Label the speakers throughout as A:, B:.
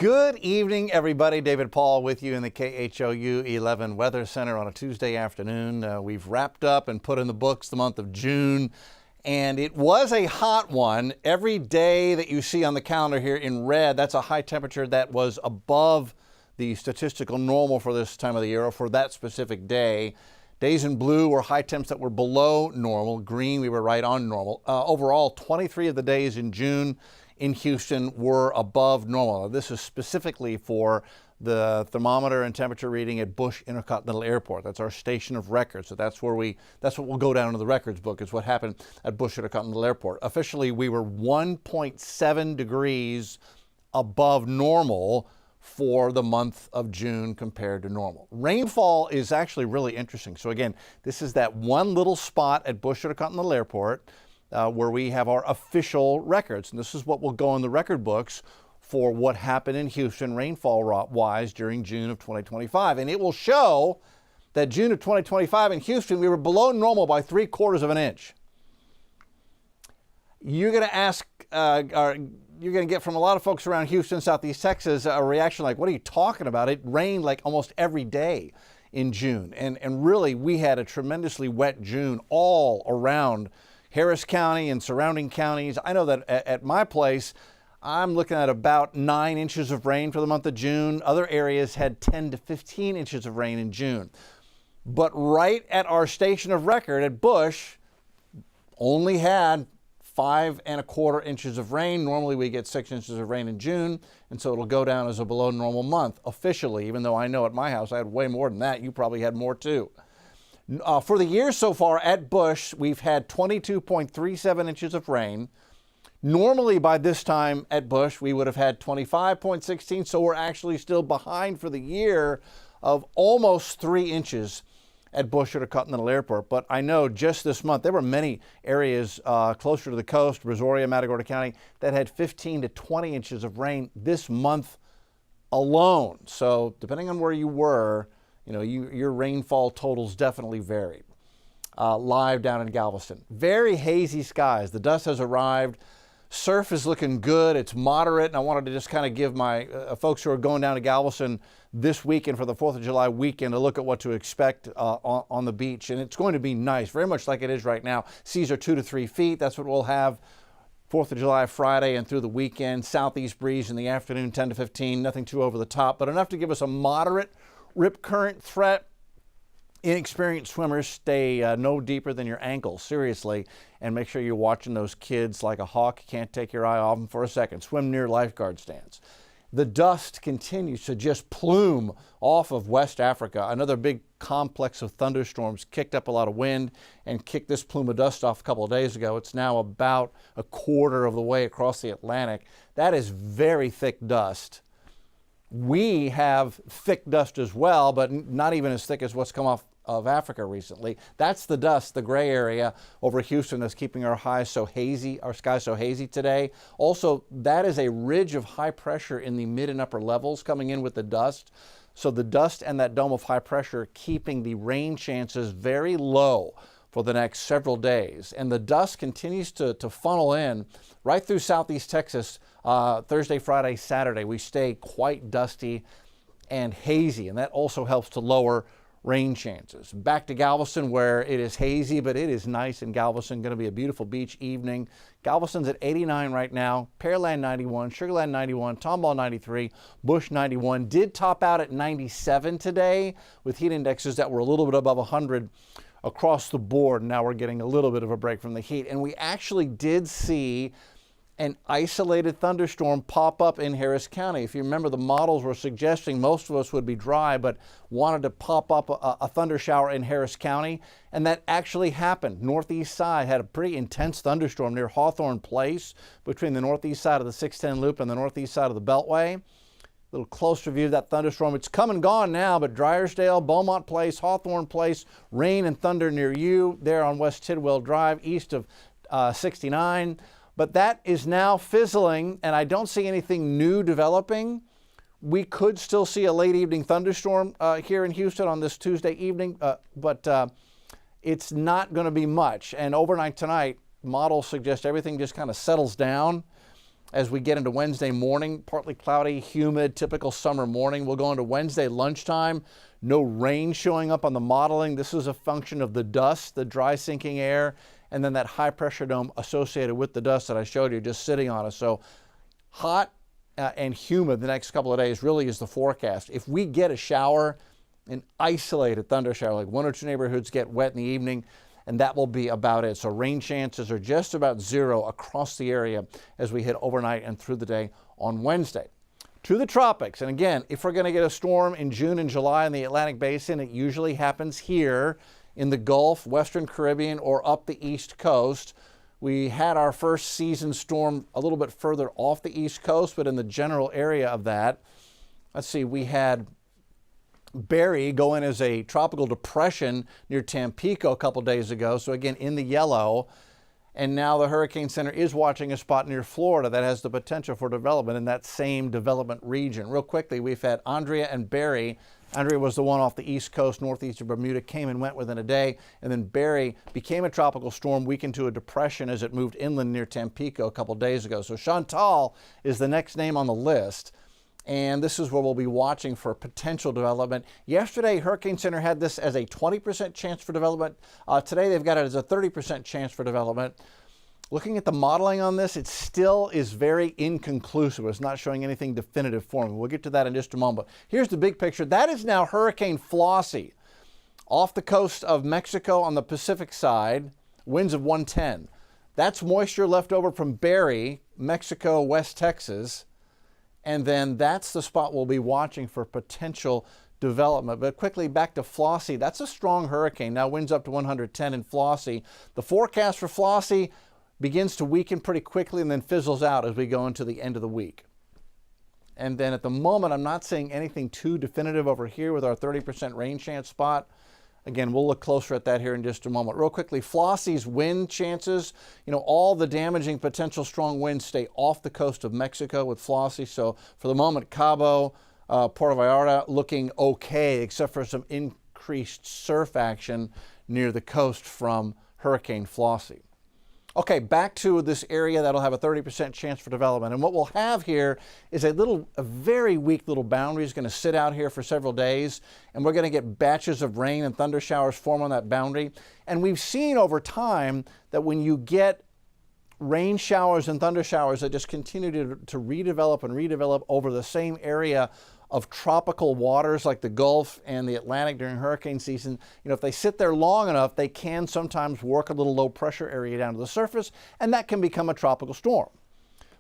A: Good evening, everybody. David Paul with you in the KHOU 11 Weather Center on a Tuesday afternoon. We've wrapped up and put in the books the month of June, and it was a hot one. Every day that you see on the calendar here in red, that's a high temperature that was above the statistical normal for this time of the year or for that specific day. Days in blue were high temps that were below normal. Green, we were right on normal. Overall, 23 of the days in June in Houston were above normal. Now, this is specifically for the thermometer and temperature reading at Bush Intercontinental Airport. That's our station of record. So that's what will go down in the records book, is what happened at Bush Intercontinental Airport. Officially, we were 1.7 degrees above normal for the month of June compared to normal. Rainfall is actually really interesting. So again, this is that one little spot at Bush Intercontinental Airport where we have our official records. And this is what will go in the record books for what happened in Houston rainfall-wise during June of 2025. And it will show that June of 2025 in Houston, we were below normal by 3/4 of an inch. You're going to ask, you're going to get from a lot of folks around Houston, Southeast Texas, a reaction like, what are you talking about? It rained like almost every day in June. And really, we had a tremendously wet June all around Harris County and surrounding counties. I know that at my place, I'm looking at about 9 inches of rain for the month of June. Other areas had 10 to 15 inches of rain in June. But right at our station of record at Bush, only had 5 1/4 inches of rain. Normally we get 6 inches of rain in June, and so it'll go down as a below normal month officially, even though I know at my house I had way more than that. You probably had more too. For the year so far at Bush, we've had 22.37 inches of rain. Normally by this time at Bush, we would have had 25.16, so we're actually still behind for the year of almost 3 inches at Bush Intercontinental Airport. But I know just this month, there were many areas closer to the coast, Brazoria, Matagorda County, that had 15 to 20 inches of rain this month alone. So depending on where you were, you know, your rainfall totals definitely varied. Live down in Galveston. Very hazy skies. The dust has arrived. Surf is looking good. It's moderate. And I wanted to just kind of give my folks who are going down to Galveston this weekend for the 4th of July weekend a look at what to expect on the beach. And it's going to be nice, very much like it is right now. Seas are 2 to 3 feet. That's what we'll have 4th of July Friday and through the weekend. Southeast breeze in the afternoon, 10 to 15. Nothing too over the top, but enough to give us a moderate rip current threat. Inexperienced swimmers, stay no deeper than your ankles, seriously, and make sure you're watching those kids like a hawk. You can't take your eye off them for a second. Swim near lifeguard stands. The dust continues to just plume off of West Africa. Another big complex of thunderstorms kicked up a lot of wind and kicked this plume of dust off a couple of days ago. It's now about 1/4 of the way across the Atlantic. That is very thick dust. We have thick dust as well, but not even as thick as what's come off of Africa recently. That's the dust, the gray area over Houston that's keeping our skies so hazy today. Also, that is a ridge of high pressure in the mid and upper levels coming in with the dust. So the dust and that dome of high pressure keeping the rain chances very low for the next several days. And the dust continues to funnel in right through Southeast Texas. Thursday, Friday, Saturday, we stay quite dusty and hazy, and that also helps to lower rain chances. Back to Galveston, where it is hazy, but it is nice in Galveston. Going to be a beautiful beach evening. Galveston's at 89 right now, Pearland 91, Sugarland 91, Tomball 93, Bush 91. Did top out at 97 today with heat indexes that were a little bit above 100 across the board. Now we're getting a little bit of a break from the heat, and we actually did see an isolated thunderstorm pop up in Harris County. If you remember, the models were suggesting most of us would be dry, but wanted to pop up a thunder shower in Harris County, and that actually happened. Northeast side had a pretty intense thunderstorm near Hawthorne Place between the northeast side of the 610 loop and the northeast side of the Beltway. A little closer view of that thunderstorm. It's come and gone now, but Dryersdale, Beaumont Place, Hawthorne Place, rain and thunder near you there on West Tidwell Drive, east of 69. But that is now fizzling, and I don't see anything new developing. We could still see a late evening thunderstorm here in Houston on this Tuesday evening, but it's not going to be much. And overnight tonight, models suggest everything just kind of settles down as we get into Wednesday morning. Partly cloudy, humid, typical summer morning. We'll go into Wednesday lunchtime. No rain showing up on the modeling. This is a function of the dust, the dry sinking air, and then that high pressure dome associated with the dust that I showed you just sitting on us. So hot and humid the next couple of days really is the forecast. If we get a shower, an isolated thunder shower, like 1 or 2 neighborhoods get wet in the evening, and that will be about it. So rain chances are just about 0 across the area as we hit overnight and through the day on Wednesday. To the tropics, and again, if we're going to get a storm in June and July in the Atlantic Basin, it usually happens here in the Gulf, Western Caribbean, or up the East Coast. We had our first season storm a little bit further off the East Coast, but in the general area of that, let's see, we had Barry go in as a tropical depression near Tampico a couple days ago. So again, in the yellow. And now the Hurricane Center is watching a spot near Florida that has the potential for development in that same development region. Real quickly, we've had Andrea and Barry. Andrea was the one off the East Coast, northeast of Bermuda, came and went within a day. And then Barry became a tropical storm, weakened to a depression as it moved inland near Tampico a couple days ago. So Chantal is the next name on the list. And this is where we'll be watching for potential development. Yesterday, Hurricane Center had this as a 20% chance for development. Today, they've got it as a 30% chance for development. Looking at the modeling on this, it still is very inconclusive. It's not showing anything definitive for me. We'll get to that in just a moment. Here's the big picture. That is now Hurricane Flossie off the coast of Mexico on the Pacific side, winds of 110. That's moisture left over from Barry, Mexico, West Texas. And then that's the spot we'll be watching for potential development. But quickly back to Flossie. That's a strong hurricane. Now winds up to 110 in Flossie. The forecast for Flossie begins to weaken pretty quickly and then fizzles out as we go into the end of the week. And then at the moment, I'm not seeing anything too definitive over here with our 30% rain chance spot. Again, we'll look closer at that here in just a moment. Real quickly, Flossie's wind chances, all the damaging potential strong winds stay off the coast of Mexico with Flossie. So for the moment, Cabo, Puerto Vallarta looking okay, except for some increased surf action near the coast from Hurricane Flossie. Okay, back to this area that'll have a 30% chance for development. And what we'll have here is a very weak little boundary is going to sit out here for several days, and we're going to get batches of rain and thunder showers form on that boundary. And we've seen over time that when you get rain showers and thunder showers that just continue to redevelop and redevelop over the same area of tropical waters like the Gulf and the Atlantic during hurricane season, if they sit there long enough, they can sometimes work a little low pressure area down to the surface, and that can become a tropical storm.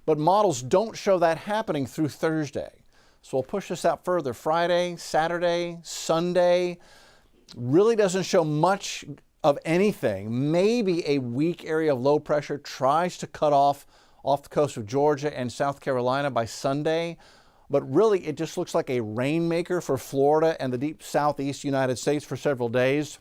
A: But models don't show that happening through Thursday. So we'll push this out further. Friday, Saturday, Sunday, really doesn't show much of anything. Maybe a weak area of low pressure tries to cut off the coast of Georgia and South Carolina by Sunday. But really, it just looks like a rainmaker for Florida and the deep southeast United States for several days.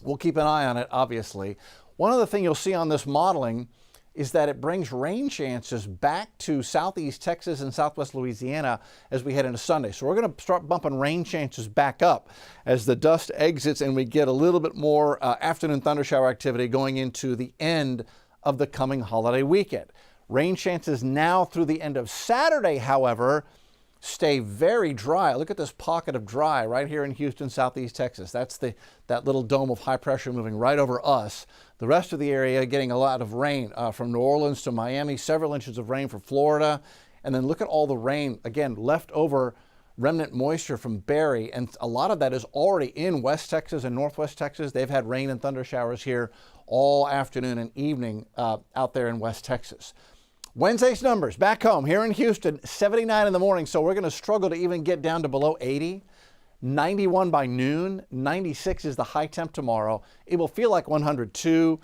A: We'll keep an eye on it, obviously. One other thing you'll see on this modeling is that it brings rain chances back to southeast Texas and southwest Louisiana as we head into Sunday. So we're going to start bumping rain chances back up as the dust exits and we get a little bit more afternoon thunder shower activity going into the end of the coming holiday weekend. Rain chances now through the end of Saturday, however, stay very dry. Look at this pocket of dry right here in Houston, southeast Texas. That's that little dome of high pressure moving right over us. The rest of the area getting a lot of rain from New Orleans to Miami, several inches of rain for Florida. And then look at all the rain, again, left over remnant moisture from Barry. And a lot of that is already in West Texas and Northwest Texas. They've had rain and thunder showers here all afternoon and evening out there in West Texas. Wednesday's numbers back home here in Houston, 79 in the morning, so we're going to struggle to even get down to below 80. 91 by noon, 96 is the high temp tomorrow. It will feel like 102,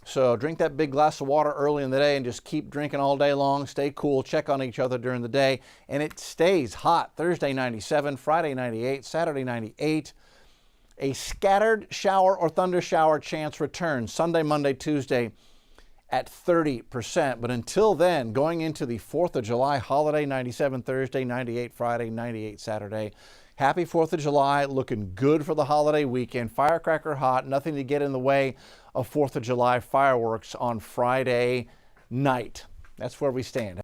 A: so drink that big glass of water early in the day and just keep drinking all day long. Stay cool, check on each other during the day, and it stays hot. Thursday 97, Friday 98, Saturday 98. A scattered shower or thunder shower chance returns Sunday, Monday, Tuesday at 30%. But until then, going into the 4th of July holiday, 97 Thursday, 98 Friday, 98 Saturday. Happy 4th of July, looking good for the holiday weekend. Firecracker hot, nothing to get in the way of 4th of July fireworks on Friday night. That's where we stand.